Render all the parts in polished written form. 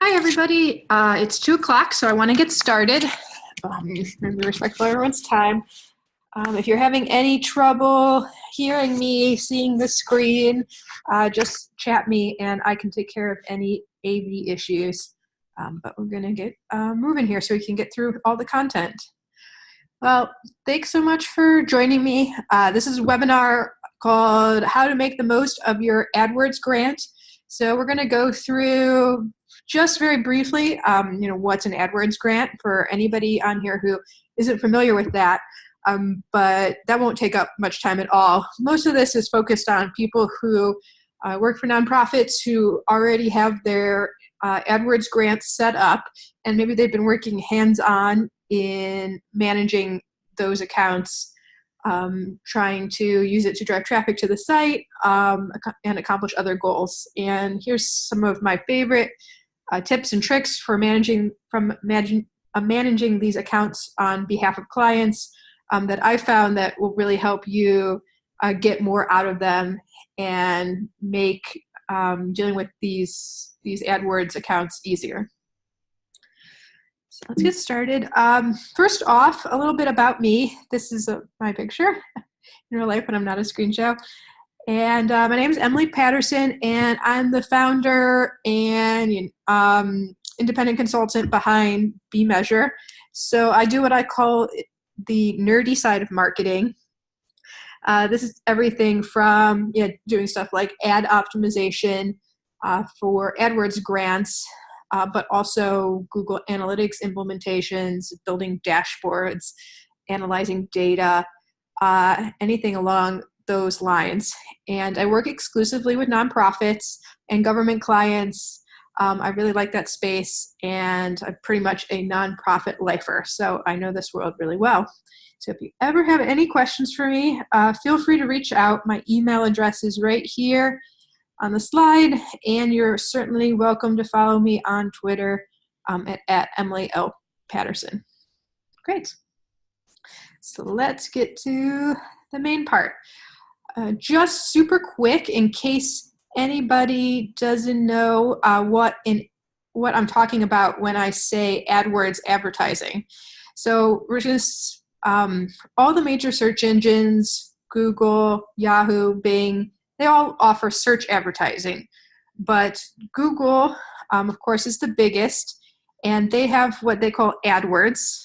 Hi, everybody. It's 2 o'clock, so I want to get started. And be respectful of everyone's time. If you're having any trouble hearing me, seeing the screen, just chat me and I can take care of any AV issues. But we're going to get moving here so we can get through all the content. Well, thanks so much for joining me. This is a webinar called How to Make the Most of Your AdWords Grant. So we're going to go through just very briefly, what's an AdWords grant for anybody on here who isn't familiar with that. But that won't take up much time at all. Most of this is focused on people who work for nonprofits who already have their AdWords grants set up, and maybe they've been working hands-on in managing those accounts, trying to use it to drive traffic to the site and accomplish other goals. And here's some of my favorite tips and tricks for managing these accounts on behalf of clients that I found that will really help you get more out of them and make dealing with these AdWords accounts easier. So let's get started. First off, a little bit about me. This is my picture in real life when I'm not a screen show. And my name is Emily Patterson, and I'm the founder and independent consultant behind BeMeasure. So I do what I call the nerdy side of marketing. This is everything from doing stuff like ad optimization for AdWords grants, but also Google Analytics implementations, building dashboards, analyzing data, anything along those lines. And I work exclusively with nonprofits and government clients. I really like that space, and I'm pretty much a nonprofit lifer, so I know this world really well. So if you ever have any questions for me, feel free to reach out. My email address is right here on the slide, and you're certainly welcome to follow me on Twitter at Emily L. Patterson. Great. So let's get to the main part. Just super quick, in case anybody doesn't know what I'm talking about when I say AdWords advertising. So we're just all the major search engines, Google, Yahoo, Bing, they all offer search advertising. But Google, of course, is the biggest, and they have what they call AdWords.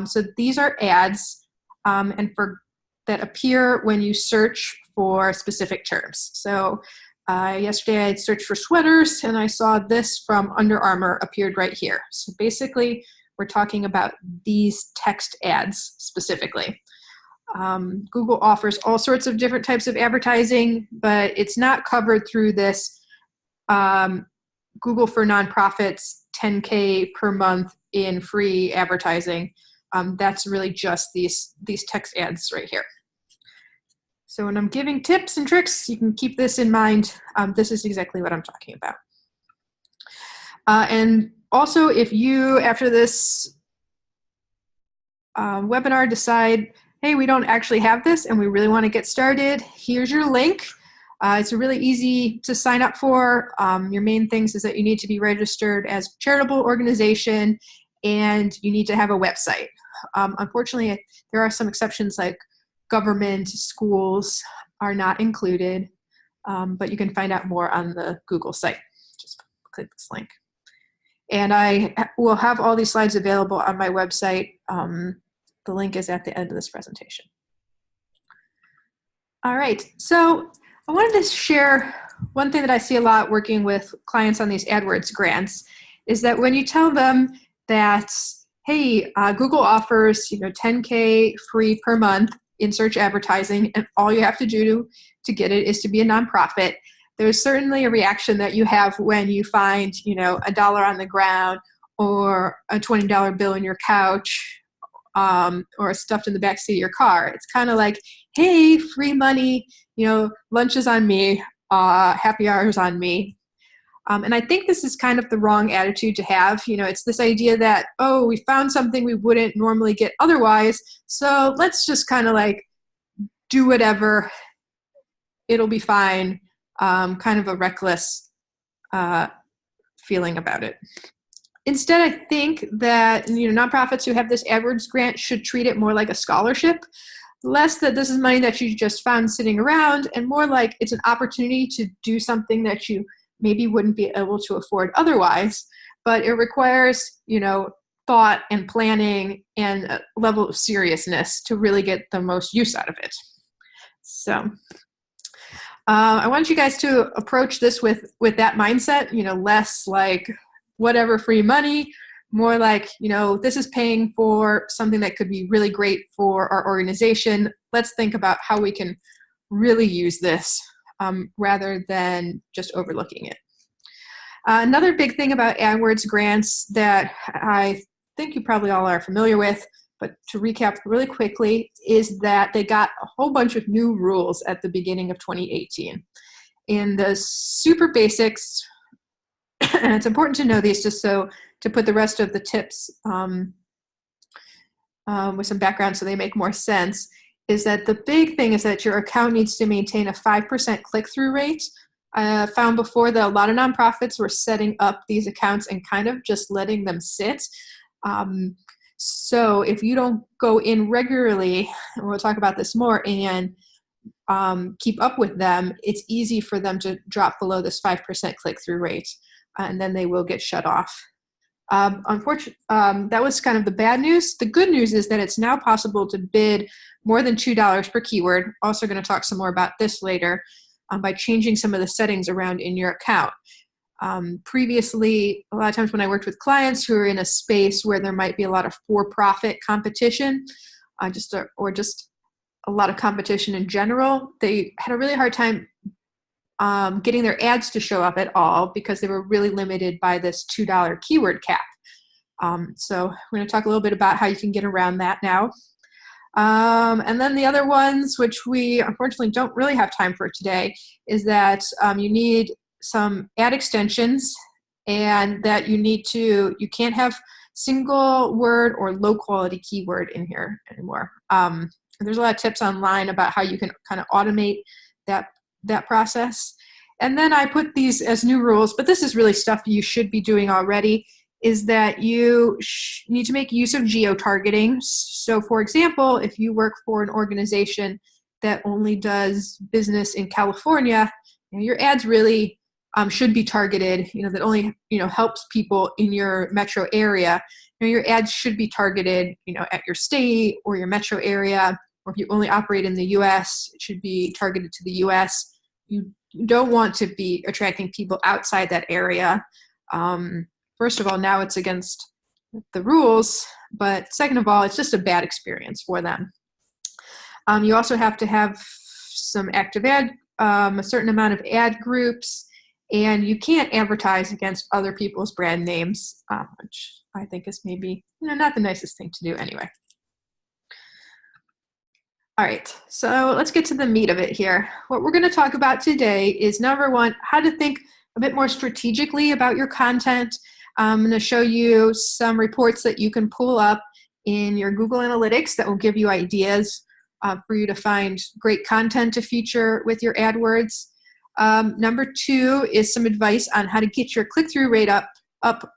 So these are ads that appear when you search for specific terms. So yesterday I searched for sweaters, and I saw this from Under Armour appeared right here. So basically, we're talking about these text ads specifically. Google offers all sorts of different types of advertising, but it's not covered through this Google for Nonprofits 10K per month in free advertising. That's really just these text ads right here. So when I'm giving tips and tricks, you can keep this in mind. This is exactly what I'm talking about. And also, if you, after this webinar, decide, hey, we don't actually have this and we really want to get started, here's your link. It's really easy to sign up for. Your main things is that you need to be registered as a charitable organization and you need to have a website. Unfortunately, there are some exceptions, like government, schools are not included, but you can find out more on the Google site. Just click this link. And I will have all these slides available on my website. The link is at the end of this presentation. All right, so I wanted to share one thing that I see a lot working with clients on these AdWords grants is that when you tell them that, hey, Google offers 10K free per month in search advertising, and all you have to do to get it is to be a nonprofit, there's certainly a reaction that you have when you find, $1 on the ground or a $20 bill in your couch or stuffed in the backseat of your car. It's kind of like, hey, free money, lunch is on me, happy hours on me. And I think this is kind of the wrong attitude to have. It's this idea that, oh, we found something we wouldn't normally get otherwise, so let's just kind of like do whatever, it'll be fine. Kind of a reckless feeling about it. Instead, I think that nonprofits who have this AdWords grant should treat it more like a scholarship, less that this is money that you just found sitting around, and more like it's an opportunity to do something that you maybe wouldn't be able to afford otherwise. But it requires, thought and planning and a level of seriousness to really get the most use out of it. So I want you guys to approach this with that mindset, less like whatever free money, more like, this is paying for something that could be really great for our organization. Let's think about how we can really use this rather than just overlooking it. Another big thing about AdWords grants that I think you probably all are familiar with, but to recap really quickly, is that they got a whole bunch of new rules at the beginning of 2018. In the super basics, and it's important to know these just so to put the rest of the tips with some background so they make more sense, is that the big thing is that your account needs to maintain a 5% click-through rate. I found before that a lot of nonprofits were setting up these accounts and kind of just letting them sit. So if you don't go in regularly, and we'll talk about this more, and keep up with them, it's easy for them to drop below this 5% click-through rate, and then they will get shut off. Unfortunately, that was kind of the bad news. The good news is that it's now possible to bid more than $2 per keyword. Also going to talk some more about this later by changing some of the settings around in your account. Previously, a lot of times when I worked with clients who are in a space where there might be a lot of for-profit competition, or just a lot of competition in general, they had a really hard time getting their ads to show up at all because they were really limited by this $2 keyword cap. So we're going to talk a little bit about how you can get around that now. And then the other ones, which we unfortunately don't really have time for today, is that you need some ad extensions, and that you can't have single word or low quality keyword in here anymore. There's a lot of tips online about how you can kind of automate that process. And then I put these as new rules, but this is really stuff you should be doing already, is that you need to make use of geo-targeting. So for example, if you work for an organization that only does business in California, your ads really should be targeted, that only, helps people in your metro area. Your ads should be targeted, at your state or your metro area, or if you only operate in the US, it should be targeted to the US. You don't want to be attracting people outside that area. First of all, now it's against the rules, but second of all, it's just a bad experience for them. You also have to have some active ad, a certain amount of ad groups, and you can't advertise against other people's brand names, which I think is maybe not the nicest thing to do anyway. All right, so let's get to the meat of it here. What we're going to talk about today is, number one, how to think a bit more strategically about your content. I'm going to show you some reports that you can pull up in your Google Analytics that will give you ideas for you to find great content to feature with your AdWords. Number two is some advice on how to get your click-through rate up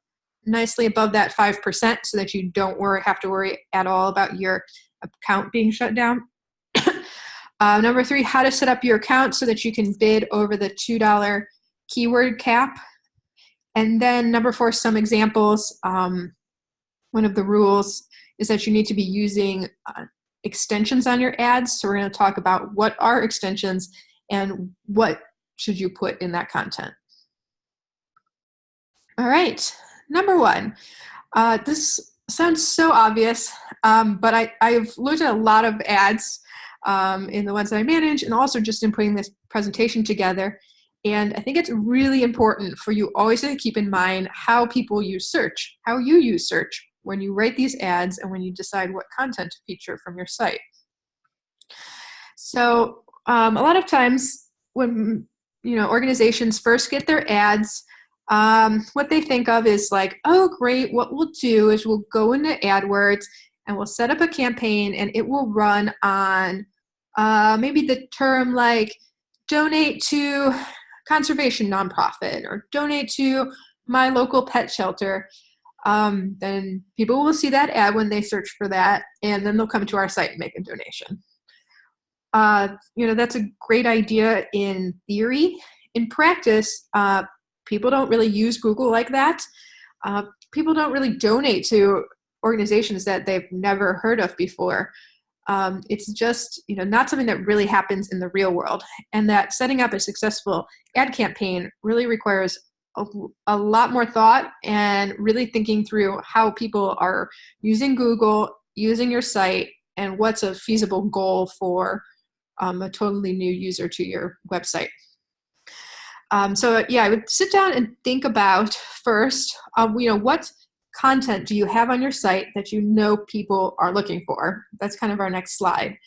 nicely above that 5% so that you don't have to worry at all about your account being shut down. Number three, how to set up your account so that you can bid over the $2 keyword cap. And then number four, some examples. One of the rules is that you need to be using extensions on your ads. So we're going to talk about what are extensions and what should you put in that content. All right, number one. This sounds so obvious, but I've looked at a lot of ads in the ones that I manage, and also just in putting this presentation together. And I think it's really important for you always to keep in mind how people use search, how you use search when you write these ads and when you decide what content to feature from your site. So a lot of times when organizations first get their ads, what they think of is like, oh great, what we'll do is we'll go into AdWords and we'll set up a campaign, and it will run on maybe the term like donate to conservation nonprofit, or donate to my local pet shelter, then people will see that ad when they search for that, and then they'll come to our site and make a donation. That's a great idea in theory. In practice, people don't really use Google like that. People don't really donate to organizations that they've never heard of before. It's just not something that really happens in the real world, and that setting up a successful ad campaign really requires a lot more thought and really thinking through how people are using Google, using your site, and what's a feasible goal for a totally new user to your website. So I would sit down and think about first, what content do you have on your site that people are looking for? That's kind of our next slide.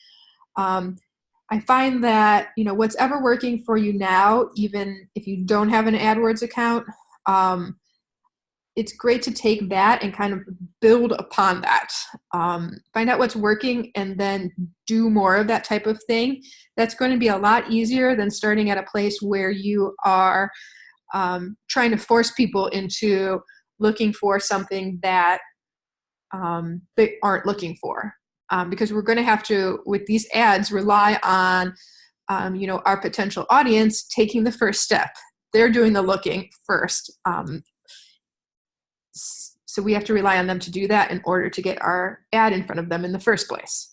I find that, what's ever working for you now, even if you don't have an AdWords account, it's great to take that and kind of build upon that. Find out what's working and then do more of that type of thing. That's going to be a lot easier than starting at a place where you are trying to force people into looking for something that they aren't looking for. Because we're going to have to, with these ads, rely on our potential audience taking the first step. They're doing the looking first. So we have to rely on them to do that in order to get our ad in front of them in the first place.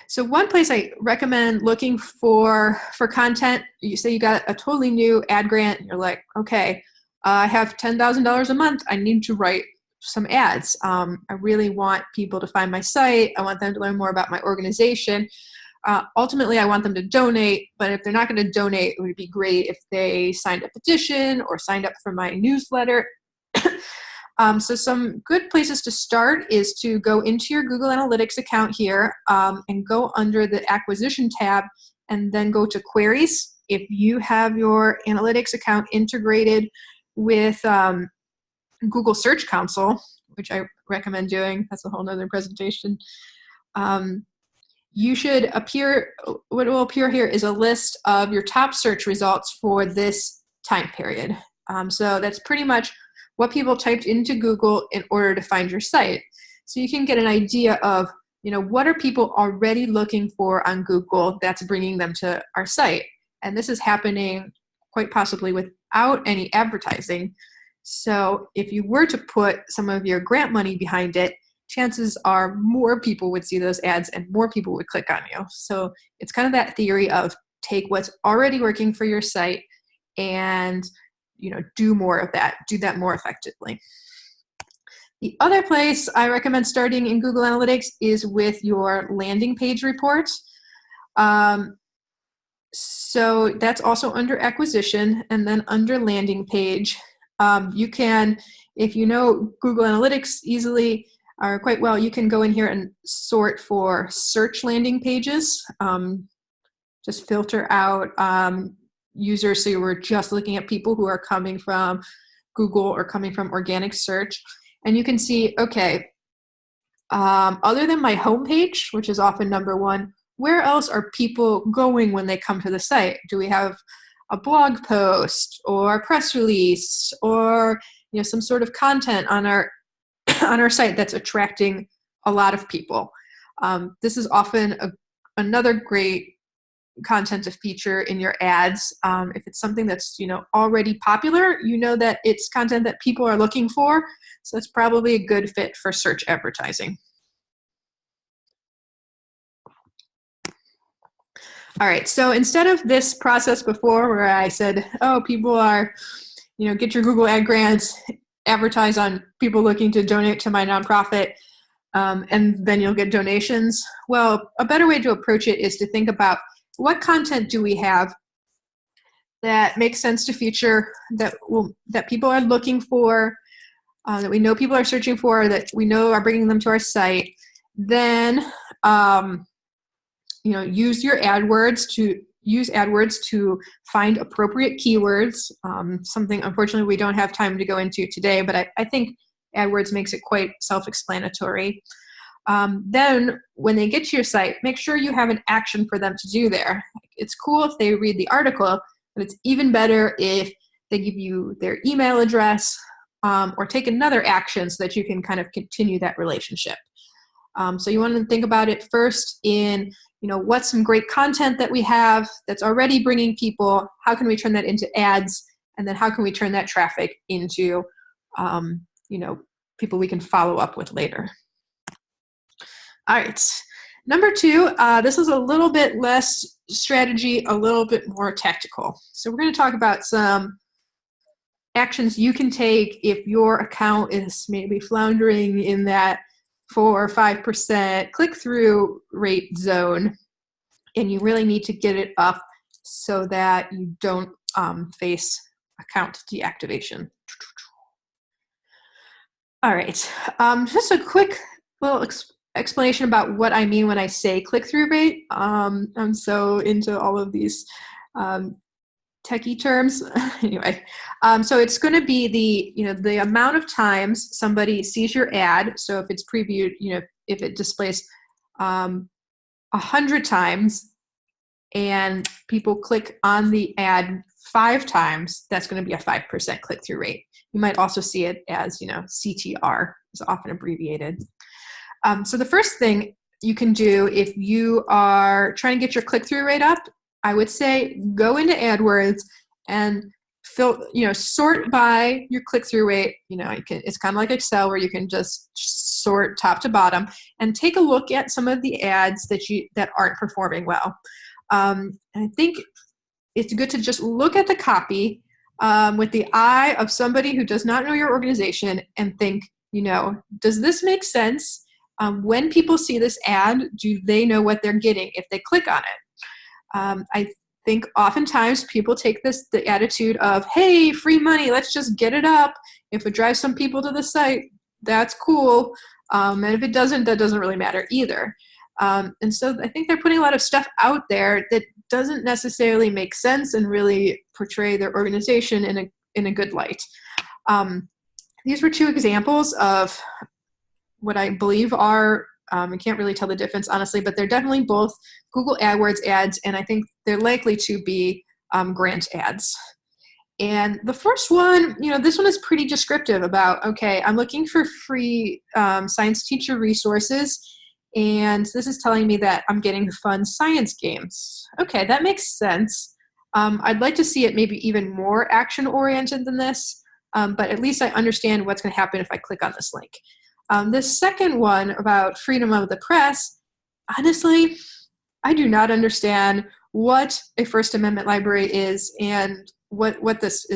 So one place I recommend looking for content, you say you got a totally new ad grant, and you're like, okay, I have $10,000 a month, I need to write some ads. I really want people to find my site, I want them to learn more about my organization. Ultimately, I want them to donate, but if they're not going to donate, it would be great if they signed a petition or signed up for my newsletter. So some good places to start is to go into your Google Analytics account here and go under the acquisition tab and then go to queries. If you have your analytics account integrated with Google Search Console, which I recommend doing, that's a whole nother presentation. You should appear, what will appear here is a list of your top search results for this time period. So that's pretty much what people typed into Google in order to find your site. So you can get an idea of, what are people already looking for on Google that's bringing them to our site. And this is happening quite possibly without any advertising. So if you were to put some of your grant money behind it, chances are more people would see those ads and more people would click on you. So it's kind of that theory of take what's already working for your site and do more of that, do that more effectively. The other place I recommend starting in Google Analytics is with your landing page reports. So that's also under acquisition, and then under landing page, you can, if you know Google Analytics easily or quite well, you can go in here and sort for search landing pages. Just filter out users so we're just looking at people who are coming from Google or coming from organic search. And you can see, okay, other than my homepage, which is often number one, where else are people going when they come to the site? Do we have a blog post or a press release or some sort of content on our site that's attracting a lot of people? This is often another great content to feature in your ads. If it's something that's already popular, that it's content that people are looking for, so it's probably a good fit for search advertising. All right, so instead of this process before where I said, oh, people are, get your Google ad grants, advertise on people looking to donate to my nonprofit, and then you'll get donations. Well, a better way to approach it is to think about what content do we have that makes sense to feature, that people are looking for, that we know people are searching for, that we know are bringing them to our site. Then use AdWords to find appropriate keywords. Something, unfortunately, we don't have time to go into today, but I think AdWords makes it quite self-explanatory. Then when they get to your site, make sure you have an action for them to do there. It's cool if they read the article, but it's even better if they give you their email address, or take another action so that you can kind of continue that relationship. So you want to think about it first in, what's some great content that we have that's already bringing people, how can we turn that into ads, and then how can we turn that traffic into, people we can follow up with later. All right. Number 2, this is a little bit less strategy, a little bit more tactical. So we're going to talk about some actions you can take if your account is maybe floundering in that 4 or 5% click-through rate zone, and you really need to get it up so that you don't face account deactivation. All right, just a quick little explanation about what I mean when I say click-through rate. I'm so into all of these techie terms. Anyway, so it's going to be the amount of times somebody sees your ad. So if it's previewed, if it displays 100 times and people click on the ad 5 times, that's going to be a 5% click-through rate. You might also see it as, CTR is often abbreviated. So the first thing you can do if you are trying to get your click-through rate up, I would say go into AdWords and sort by your click-through rate. It's kind of like Excel where you can just sort top to bottom and take a look at some of the ads that aren't performing well. And I think it's good to just look at the copy with the eye of somebody who does not know your organization and think, does this make sense? When people see this ad, do they know what they're getting if they click on it? I think oftentimes people take the attitude of, hey, free money, let's just get it up. If it drives some people to the site, that's cool. And if it doesn't, that doesn't really matter either. And so I think they're putting a lot of stuff out there that doesn't necessarily make sense and really portray their organization in a good light. These were 2 examples of what I believe are, I can't really tell the difference honestly, but they're definitely both Google AdWords ads, and I think they're likely to be grant ads. And the first one, this one is pretty descriptive about, okay, I'm looking for free science teacher resources, and this is telling me that I'm getting fun science games. Okay, that makes sense. I'd like to see it maybe even more action-oriented than this, but at least I understand what's going to happen if I click on this link. This second one about freedom of the press, honestly, I do not understand what a First Amendment library is and what this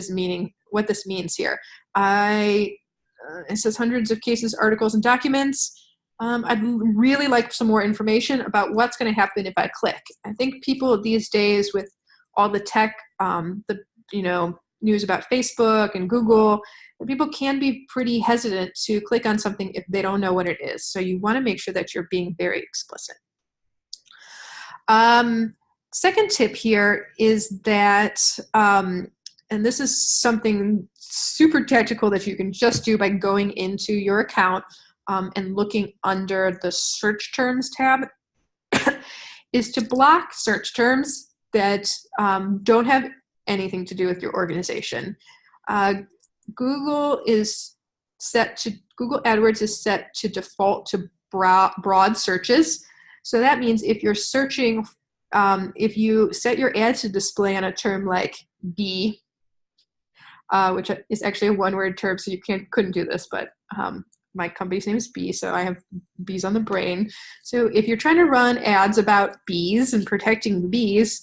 means here. It says hundreds of cases, articles, and documents. I'd really like some more information about what's going to happen if I click. I think people these days with all the tech, news about Facebook and Google, people can be pretty hesitant to click on something if they don't know what it is. So you want to make sure that you're being very explicit. Second tip here is that, and this is something super tactical that you can just do by going into your account and looking under the search terms tab, is to block search terms that don't have anything to do with your organization. Google AdWords is set to default to broad searches. So that means if you're searching, if you set your ads to display on a term like bee, which is actually a one-word term, so you couldn't do this, but my company's name is Bee, so I have bees on the brain. So if you're trying to run ads about bees and protecting the bees,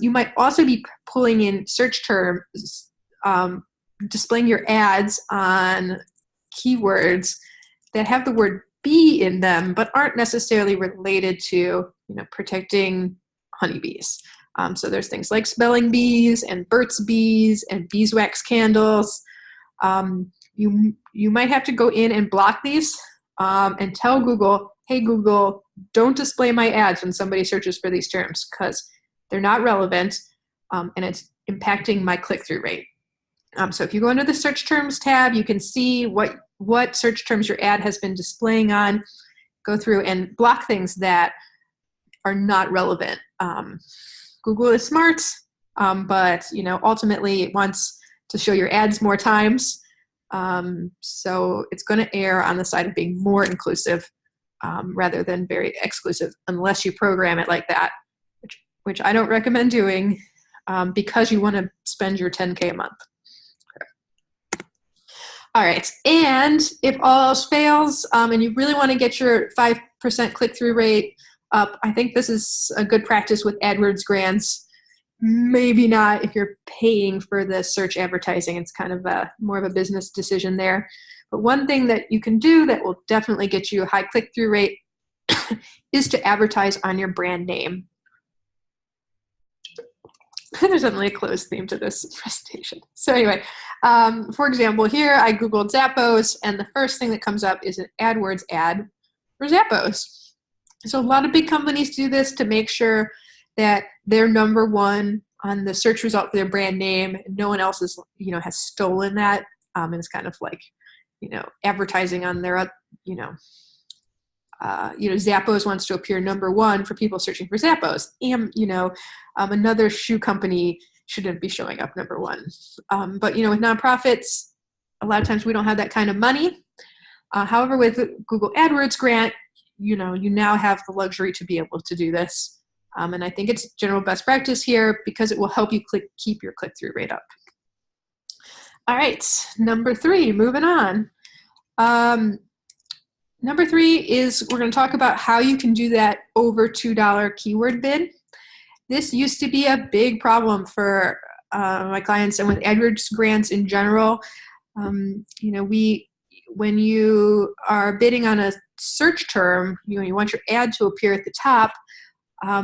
you might also be pulling in search terms, displaying your ads on keywords that have the word bee in them, but aren't necessarily related to protecting honeybees. So there's things like spelling bees and Burt's Bees and beeswax candles. You might have to go in and block these and tell Google, hey Google, don't display my ads when somebody searches for these terms because they're not relevant and it's impacting my click-through rate. So if you go into the search terms tab, you can see what search terms your ad has been displaying on. Go through and block things that are not relevant. Google is smart, but ultimately it wants to show your ads more times. So it's going to err on the side of being more inclusive rather than very exclusive, unless you program it like that, which I don't recommend doing because you want to spend your $10K a month. All right, and if all else fails and you really want to get your 5% click-through rate up, I think this is a good practice with AdWords grants. Maybe not if you're paying for the search advertising. It's kind of more of a business decision there. But one thing that you can do that will definitely get you a high click-through rate is to advertise on your brand name. There's definitely a closed theme to this presentation. So anyway, for example, here I Googled Zappos, and the first thing that comes up is an AdWords ad for Zappos. So a lot of big companies do this to make sure that they're number one on the search result for their brand name. No one else is, has stolen that. And it's kind of like, advertising on their, Zappos wants to appear number one for people searching for Zappos. And, another shoe company shouldn't be showing up number one. But, with nonprofits, a lot of times we don't have that kind of money. However, with Google AdWords grant, you now have the luxury to be able to do this. And I think it's general best practice here because it will help you keep your click-through rate up. All right, number 3, moving on. Number 3 is we're going to talk about how you can do that over $2 keyword bid. This used to be a big problem for my clients and with AdWords grants in general. When you are bidding on a search term, you want your ad to appear at the top,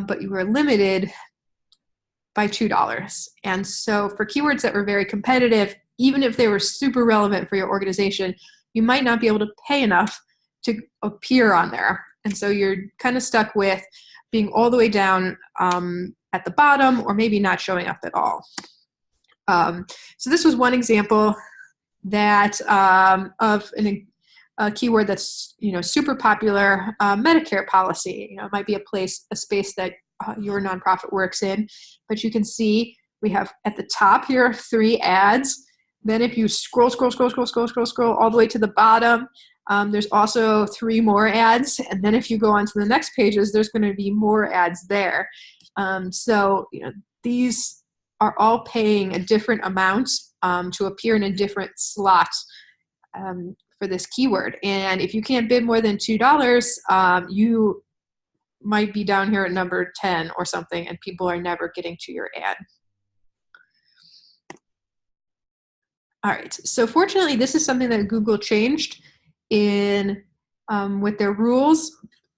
but you were limited by $2. And so for keywords that were very competitive, even if they were super relevant for your organization, you might not be able to pay enough to appear on there. And so you're kind of stuck with being all the way down at the bottom, or maybe not showing up at all. So this was one example that of a keyword that's super popular, Medicare policy. It might be a space that your nonprofit works in, but you can see we have at the top here 3 ads. Then if you scroll all the way to the bottom, there's also 3 more ads. And then if you go on to the next pages, there's going to be more ads there. So these are all paying a different amount to appear in a different slot for this keyword. And if you can't bid more than $2, you might be down here at number 10 or something, and people are never getting to your ad. All right, so fortunately, this is something that Google changed in with their rules.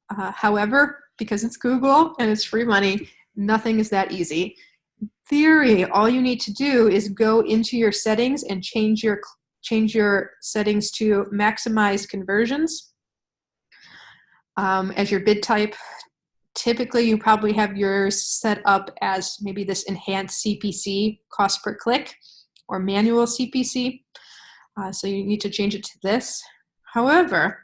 However, because it's Google and it's free money, nothing is that easy. In theory, all you need to do is go into your settings and change your settings to maximize conversions as your bid type. Typically, you probably have yours set up as maybe this enhanced CPC, cost per click, or manual CPC. So you need to change it to this. However,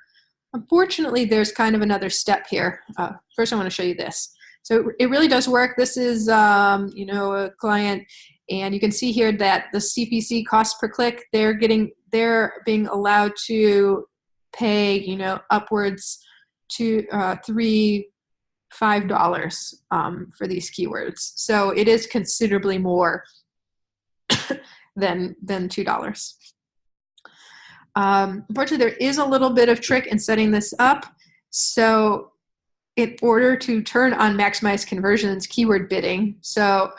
unfortunately, there's kind of another step here. First, I want to show you this. So it really does work. This is a client, and you can see here that the CPC, cost per click, they're being allowed to pay upwards to $5 for these keywords. So it is considerably more than $2. Unfortunately, there is a little bit of trick in setting this up. So in order to turn on maximize conversions keyword bidding, so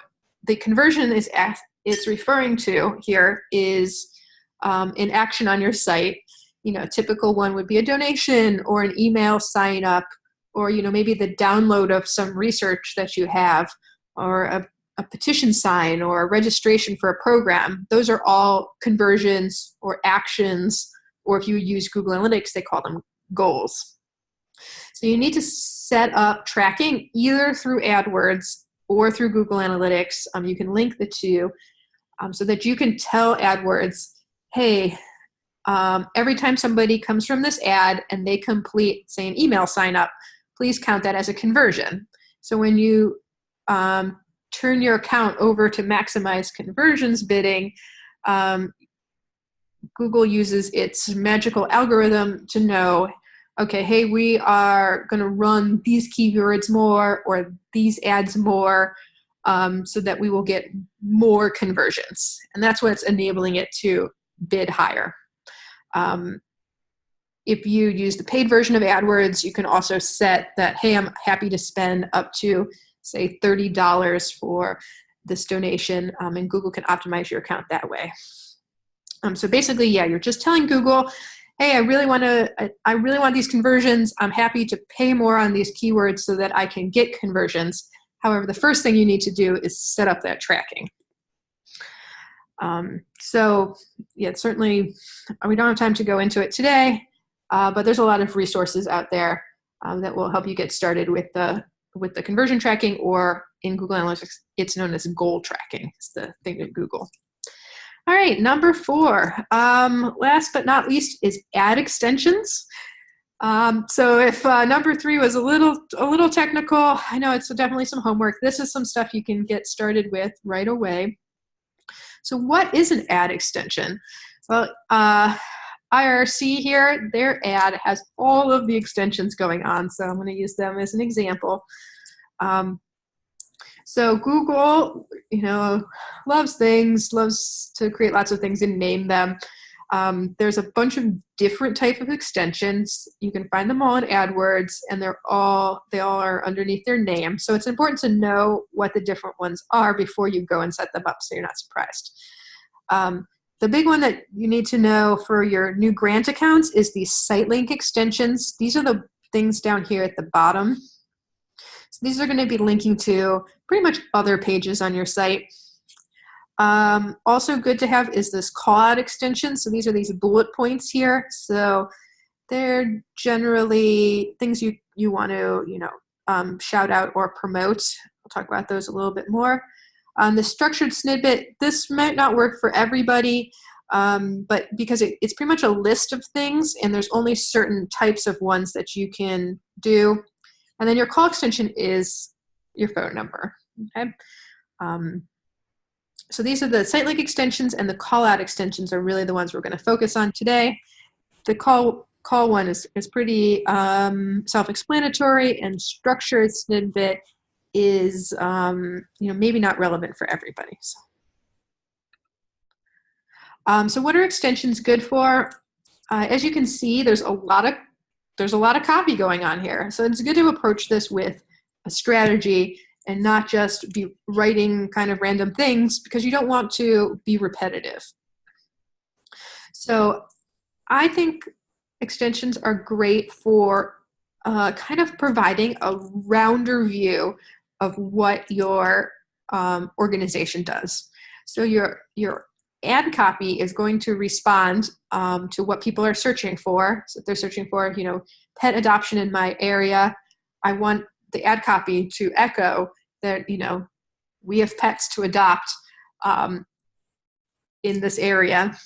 the conversion it's referring to here is an action on your site. A typical one would be a donation or an email sign up, or maybe the download of some research that you have, or a petition sign, or a registration for a program. Those are all conversions or actions, or if you use Google Analytics, they call them goals. So you need to set up tracking either through AdWords or through Google Analytics. You can link the two so that you can tell AdWords, hey, every time somebody comes from this ad and they complete, say, an email sign up, please count that as a conversion. So when you turn your account over to maximize conversions bidding, Google uses its magical algorithm to know, okay, hey, we are going to run these keywords more or these ads more, so that we will get more conversions. And that's what's enabling it to bid higher. If you use the paid version of AdWords, you can also set that, hey, I'm happy to spend up to, say, $30 for this donation, and Google can optimize your account that way. So basically, yeah, you're just telling Google, hey, I really want these conversions. I'm happy to pay more on these keywords so that I can get conversions. However, the first thing you need to do is set up that tracking. So yeah, certainly we don't have time to go into it today, but there's a lot of resources out there that will help you get started with the conversion tracking, or in Google Analytics, it's known as goal tracking. It's the thing at Google. All right, number 4, last but not least, is ad extensions. So if number 3 was a little technical, I know it's definitely some homework. This is some stuff you can get started with right away. So what is an ad extension? Well, IRC here, their ad has all of the extensions going on, so I'm going to use them as an example. So Google, loves to create lots of things and name them. There's a bunch of different type of extensions. You can find them all in AdWords, and they all are underneath their name. So it's important to know what the different ones are before you go and set them up, so you're not surprised. The big one that you need to know for your new grant accounts is these site link extensions. These are the things down here at the bottom. So these are going to be linking to pretty much other pages on your site. Also good to have is this call out extension. So these are these bullet points here. So they're generally things you want to shout out or promote. We'll talk about those a little bit more. The structured snippet, this might not work for everybody, but because it's pretty much a list of things, and there's only certain types of ones that you can do. And then your call extension is your phone number. Okay. So these are the site link extensions, and the call out extensions are really the ones we're going to focus on today. The call one is pretty self-explanatory, and structured snippet is maybe not relevant for everybody. So what are extensions good for? As you can see, there's a lot of copy going on here. So it's good to approach this with a strategy and not just be writing kind of random things, because you don't want to be repetitive. So I think extensions are great for kind of providing a rounder view of what your organization does. So your ad copy is going to respond to what people are searching for. So if they're searching for, pet adoption in my area, I want the ad copy to echo that, we have pets to adopt in this area.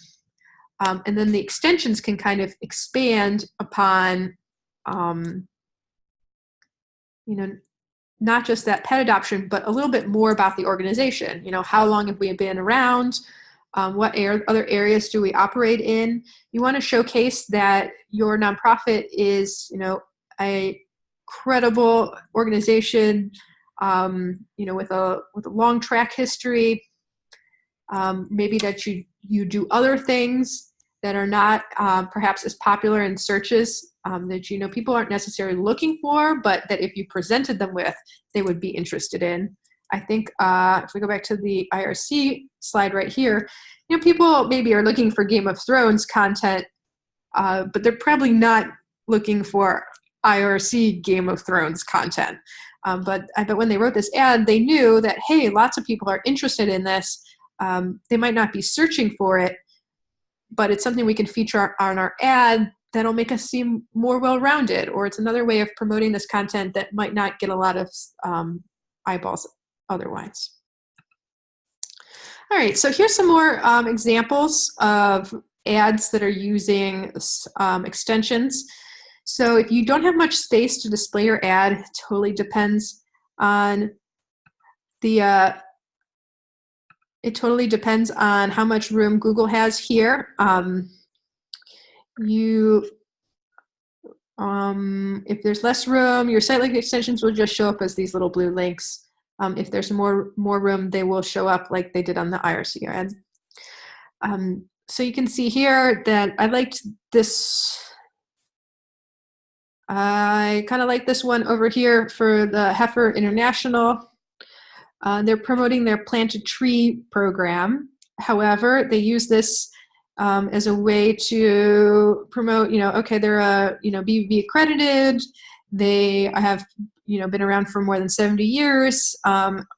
And then the extensions can kind of expand upon, not just that pet adoption, but a little bit more about the organization. How long have we been around? What other areas do we operate in? You want to showcase that your nonprofit is, a credible organization, with a long track history. Maybe that you do other things that are not perhaps as popular in searches, that people aren't necessarily looking for, but that if you presented them with, they would be interested in. I think if we go back to the IRC slide right here, people maybe are looking for Game of Thrones content, but they're probably not looking for IRC Game of Thrones content. But I bet when they wrote this ad, they knew that, hey, lots of people are interested in this. They might not be searching for it, but it's something we can feature on our ad that'll make us seem more well-rounded, or it's another way of promoting this content that might not get a lot of eyeballs otherwise. All right, so here's some more examples of ads that are using extensions. So if you don't have much space to display your ad, it totally depends on the It totally depends on how much room Google has here. If there's less room, your site link extensions will just show up as these little blue links. If there's more room, they will show up like they did on the IRC ad. So you can see here that I liked this. I kind of like this one over here for the Heifer International. They're promoting their Plant a Tree program. However, they use this as a way to promote, okay, they're BBB accredited. They have, been around for more than 70 years.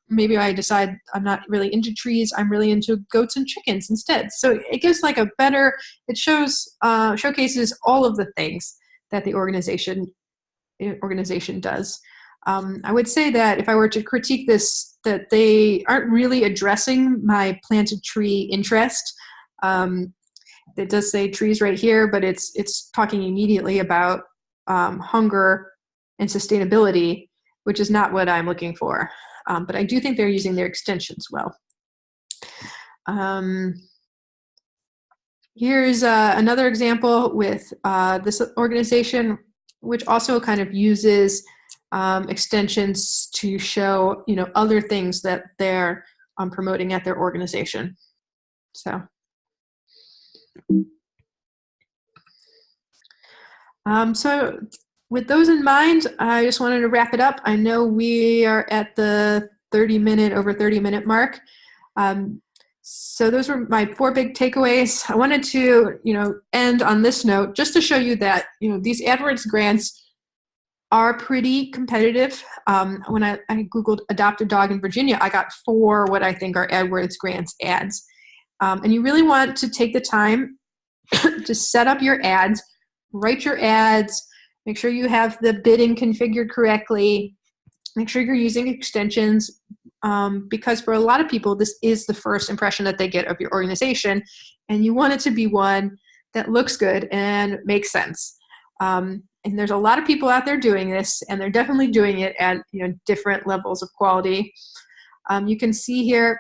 Maybe I decide I'm not really into trees. I'm really into goats and chickens instead. So it gives like a better, it showcases all of the things that the organization does. I would say that if I were to critique this, that they aren't really addressing my planted tree interest. It does say trees right here, but it's talking immediately about hunger and sustainability, which is not what I'm looking for. But I do think they're using their extensions well. Here's another example with this organization, which also kind of uses extensions to show, other things that they're promoting at their organization. So with those in mind, I just wanted to wrap it up. I know we are at the over 30 minute mark. So those were my 4 big takeaways. I wanted to, end on this note just to show you that, these AdWords grants are pretty competitive. When I Googled adopt a dog in Virginia, I got 4 what I think are AdWords grants ads. And you really want to take the time to set up your ads, write your ads, make sure you have the bidding configured correctly, make sure you're using extensions, because for a lot of people, this is the first impression that they get of your organization, and you want it to be one that looks good and makes sense. And there's a lot of people out there doing this, and they're definitely doing it at different levels of quality. You can see here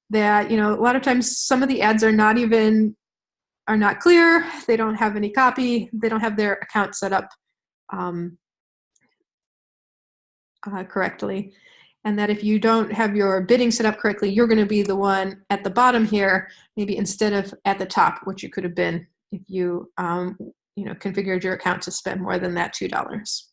that a lot of times some of the ads are not clear. They don't have any copy. They don't have their account set up correctly. And that if you don't have your bidding set up correctly, you're going to be the one at the bottom here, maybe instead of at the top, which you could have been if you configured your account to spend more than that $2.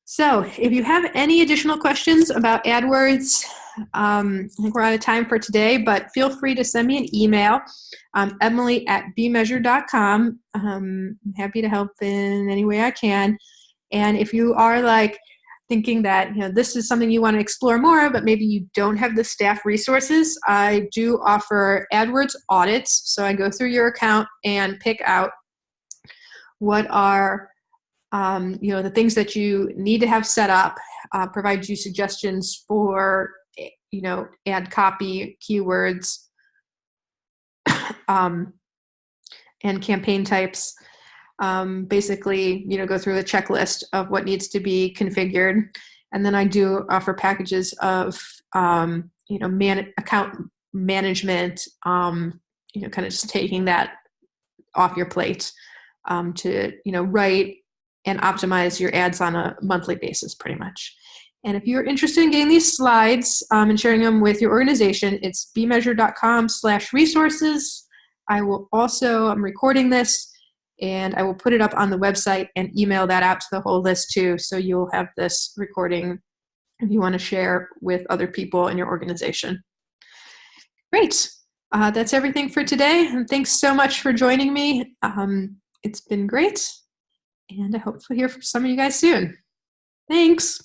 So if you have any additional questions about AdWords, I think we're out of time for today, but feel free to send me an email, emily@bmeasure.com. I'm happy to help in any way I can. And if you are thinking that this is something you want to explore more, but maybe you don't have the staff resources, I do offer AdWords audits. So I go through your account and pick out what are the things that you need to have set up, provide you suggestions for ad copy, keywords, and campaign types. Basically, go through a checklist of what needs to be configured. And then I do offer packages of, account management, kind of just taking that off your plate to, write and optimize your ads on a monthly basis, pretty much. And if you're interested in getting these slides and sharing them with your organization, it's bmeasure.com/resources. I'm recording this, and I will put it up on the website and email that out to the whole list too. So you'll have this recording if you want to share with other people in your organization. Great. That's everything for today. And thanks so much for joining me. It's been great. And I hope to hear from some of you guys soon. Thanks.